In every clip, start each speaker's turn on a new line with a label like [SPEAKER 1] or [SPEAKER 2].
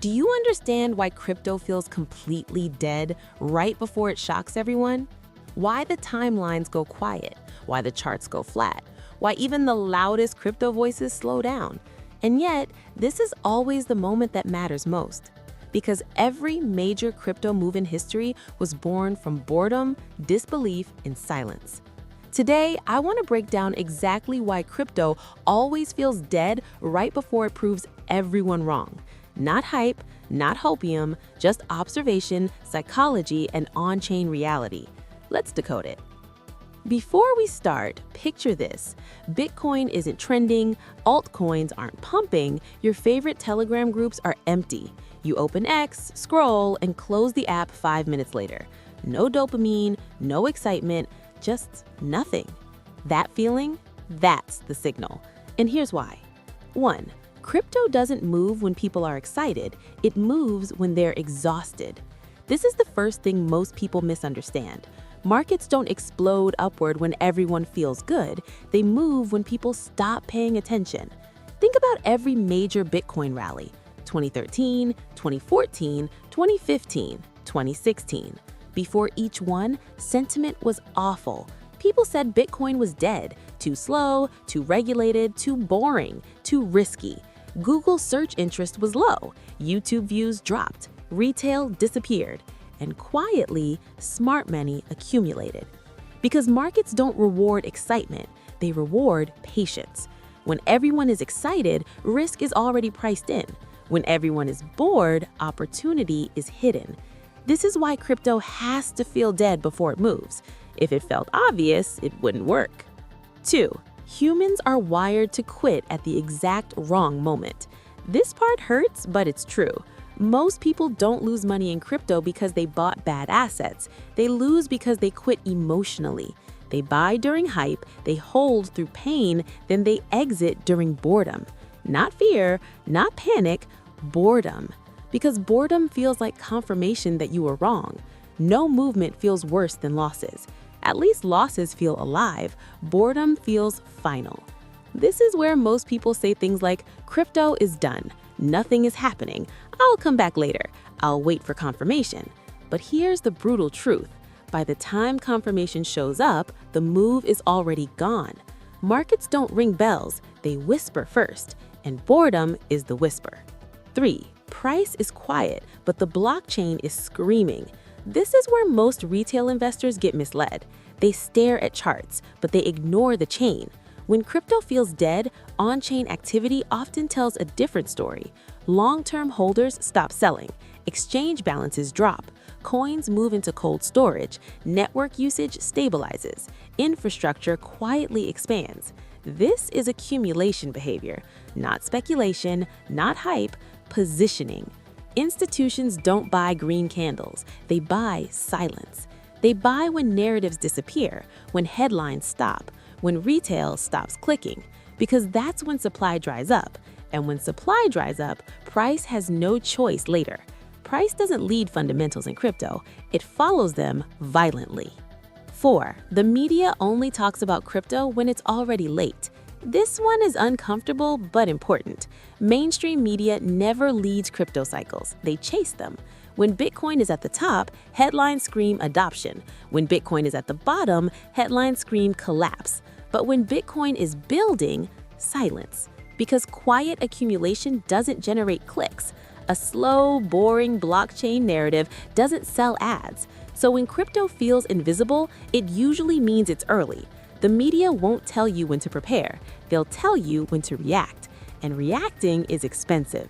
[SPEAKER 1] Do you understand why crypto feels completely dead right before it shocks everyone? Why the timelines go quiet? Why the charts go flat? Why even the loudest crypto voices slow down? And yet, this is always the moment that matters most. Because every major crypto move in history was born from boredom, disbelief, and silence. Today, I want to break down exactly why crypto always feels dead right before it proves everyone wrong. Not hype, not hopium, just observation, psychology, and on-chain reality. Let's decode it. Before we start, picture this. Bitcoin isn't trending, altcoins aren't pumping, your favorite Telegram groups are empty. You open X, scroll, and close the app 5 minutes later. No dopamine, no excitement, just nothing. That feeling? That's the signal. And here's why. 1. Crypto doesn't move when people are excited, it moves when they're exhausted. This is the first thing most people misunderstand. Markets don't explode upward when everyone feels good, they move when people stop paying attention. Think about every major Bitcoin rally: 2013, 2014, 2015, 2016. Before each one, sentiment was awful. People said Bitcoin was dead, too slow, too regulated, too boring, too risky. Google search interest was low, YouTube views dropped, retail disappeared, and quietly, smart money accumulated. Because markets don't reward excitement, they reward patience. When everyone is excited, risk is already priced in. When everyone is bored, opportunity is hidden. This is why crypto has to feel dead before it moves. If it felt obvious, it wouldn't work. 2. Humans are wired to quit at the exact wrong moment. This part hurts, but it's true. Most people don't lose money in crypto because they bought bad assets. They lose because they quit emotionally. They buy during hype, they hold through pain, then they exit during boredom. Not fear, not panic, boredom. Because boredom feels like confirmation that you were wrong. No movement feels worse than losses. At least losses feel alive. Boredom feels final. This is where most people say things like, crypto is done. Nothing is happening. I'll come back later. I'll wait for confirmation. But here's the brutal truth. By the time confirmation shows up, the move is already gone. Markets don't ring bells. They whisper first. And boredom is the whisper. 3. Price is quiet, but the blockchain is screaming. This is where most retail investors get misled. They stare at charts, but they ignore the chain. When crypto feels dead, on-chain activity often tells a different story. Long-term holders stop selling. Exchange balances drop. Coins move into cold storage. Network usage stabilizes. Infrastructure quietly expands. This is accumulation behavior, not speculation, not hype, positioning. Institutions don't buy green candles, they buy silence. They buy when narratives disappear, when headlines stop, when retail stops clicking, because that's when supply dries up. And when supply dries up, price has no choice later. Price doesn't lead fundamentals in crypto, it follows them violently. 4. The media only talks about crypto when it's already late. This one is uncomfortable but important. Mainstream media never leads crypto cycles, they chase them. When Bitcoin is at the top, headlines scream adoption. When Bitcoin is at the bottom, headlines scream collapse. But when Bitcoin is building, silence. Because quiet accumulation doesn't generate clicks. A slow, boring blockchain narrative doesn't sell ads. So when crypto feels invisible, it usually means it's early. The media won't tell you when to prepare, they'll tell you when to react, and reacting is expensive.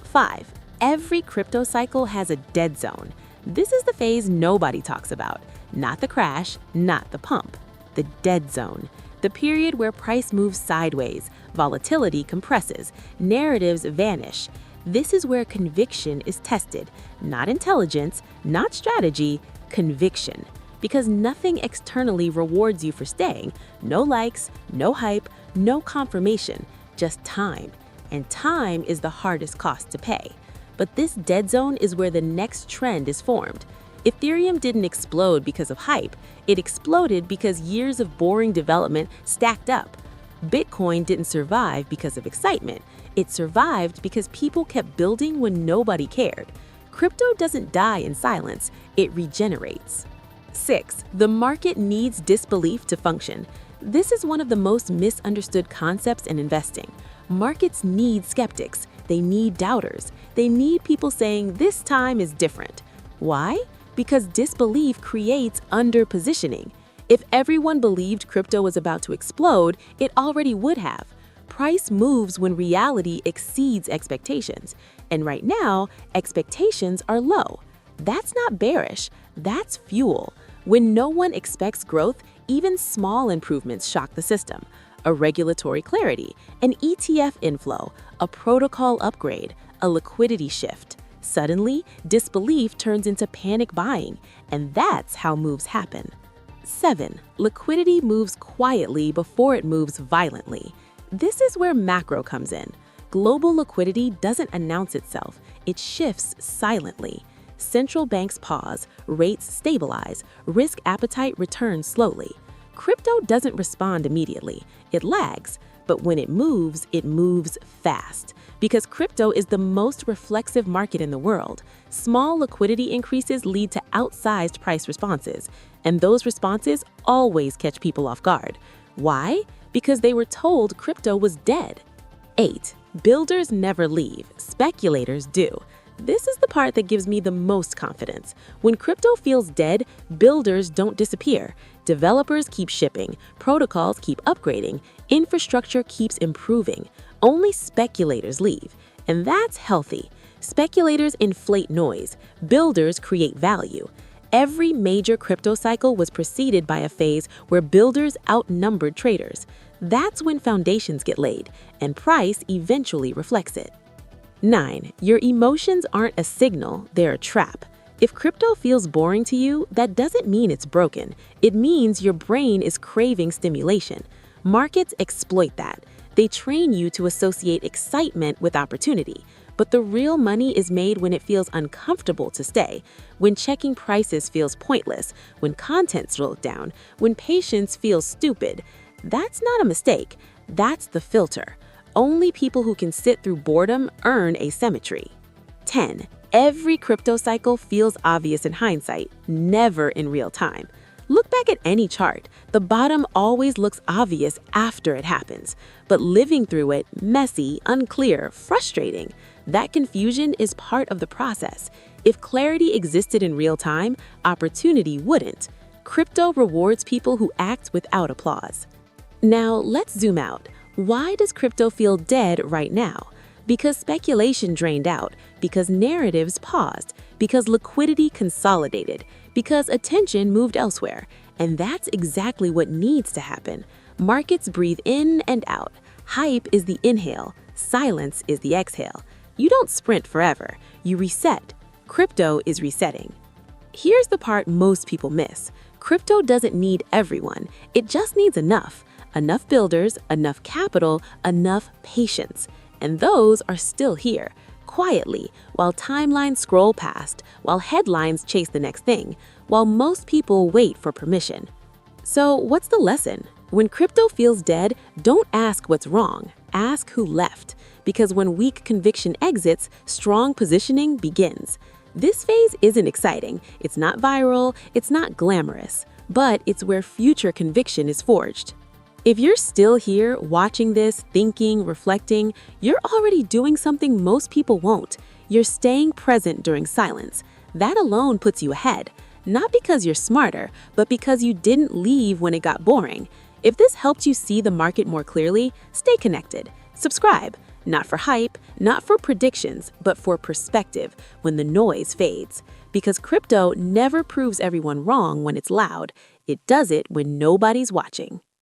[SPEAKER 1] 5. Every crypto cycle has a dead zone. This is the phase nobody talks about. Not the crash, not the pump. The dead zone. The period where price moves sideways, volatility compresses, narratives vanish. This is where conviction is tested. Not intelligence, not strategy, conviction. Because nothing externally rewards you for staying. No likes, no hype, no confirmation, just time. And time is the hardest cost to pay. But this dead zone is where the next trend is formed. Ethereum didn't explode because of hype, it exploded because years of boring development stacked up. Bitcoin didn't survive because of excitement, It survived because people kept building when nobody cared. Crypto doesn't die in silence, it regenerates. 6. The market needs disbelief to function. This is one of the most misunderstood concepts in investing. Markets need skeptics, they need doubters, they need people saying this time is different. Why? Because disbelief creates underpositioning. If everyone believed crypto was about to explode, it already would have. Price moves when reality exceeds expectations. And right now, expectations are low. That's not bearish, that's fuel. When no one expects growth, even small improvements shock the system. A regulatory clarity, an ETF inflow, a protocol upgrade, a liquidity shift. Suddenly, disbelief turns into panic buying, and that's how moves happen. 7. Liquidity moves quietly before it moves violently. This is where macro comes in. Global liquidity doesn't announce itself, it shifts silently. Central banks pause, rates stabilize, risk appetite returns slowly. Crypto doesn't respond immediately, it lags, but when it moves fast. Because crypto is the most reflexive market in the world, small liquidity increases lead to outsized price responses, and those responses always catch people off guard. Why? Because they were told crypto was dead. 8. Builders never leave, speculators do. This is the part that gives me the most confidence. When crypto feels dead, builders don't disappear. Developers keep shipping, protocols keep upgrading, infrastructure keeps improving. Only speculators leave, and that's healthy. Speculators inflate noise, builders create value. Every major crypto cycle was preceded by a phase where builders outnumbered traders. That's when foundations get laid, and price eventually reflects it. 9. Your emotions aren't a signal, they're a trap. If crypto feels boring to you, that doesn't mean it's broken. It means your brain is craving stimulation. Markets exploit that. They train you to associate excitement with opportunity. But the real money is made when it feels uncomfortable to stay, when checking prices feels pointless, when content slows down, when patience feels stupid. That's not a mistake. That's the filter. Only people who can sit through boredom earn asymmetry. 10. Every crypto cycle feels obvious in hindsight, never in real time. Look back at any chart. The bottom always looks obvious after it happens. But living through it, messy, unclear, frustrating. That confusion is part of the process. If clarity existed in real time, opportunity wouldn't. Crypto rewards people who act without applause. Now, let's zoom out. Why does crypto feel dead right now? Because speculation drained out, because narratives paused, because liquidity consolidated, because attention moved elsewhere. And that's exactly what needs to happen. Markets breathe in and out. Hype is the inhale, silence is the exhale. You don't sprint forever, you reset. Crypto is resetting. Here's the part most people miss. Crypto doesn't need everyone, it just needs enough. Enough builders, enough capital, enough patience. And those are still here, quietly, while timelines scroll past, while headlines chase the next thing, while most people wait for permission. So what's the lesson? When crypto feels dead, don't ask what's wrong, ask who left. Because when weak conviction exits, strong positioning begins. This phase isn't exciting, it's not viral, it's not glamorous, but it's where future conviction is forged. If you're still here, watching this, thinking, reflecting, you're already doing something most people won't. You're staying present during silence. That alone puts you ahead. Not because you're smarter, but because you didn't leave when it got boring. If this helped you see the market more clearly, stay connected. Subscribe. Not for hype, not for predictions, but for perspective when the noise fades. Because crypto never proves everyone wrong when it's loud. It does it when nobody's watching.